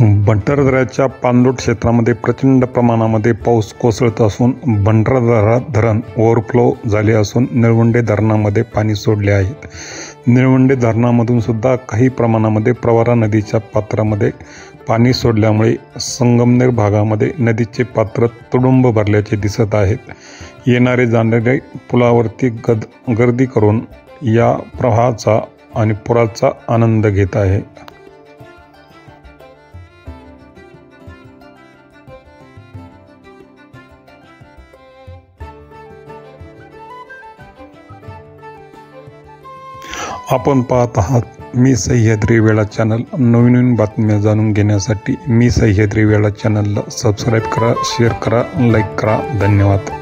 भंडारदऱ्याच्या पाणलोट क्षेत्रामध्ये प्रचंड प्रमाणामध्ये पाऊस कोसळत असून भंडारदरा धरण ओव्हरफ्लो झाले असून निळवंडे धरणामध्ये पाणी सोडले आहेत. निळवंडे धरणामधून सुद्धा काही प्रमाणामध्ये प्रवरा नदीच्या पात्रामध्ये पाणी सोडल्यामुळे संगमनेर भागामध्ये नदीचे पात्र तुडुंब भरल्याचे दिसत आहेत. येणारे जाणारे पुलावरती गर्दी करून या प्रवाहाचा आणि पुराचा आनंद घेत आहे. आपण पाहत आहात मी सह्याद्री वेळा चॅनल. नवीन बातम्या जाणून घेण्यासाठी मी सह्याद्री वेळा चॅनलला सबस्क्राईब करा, शेअर करा, लाईक करा. धन्यवाद.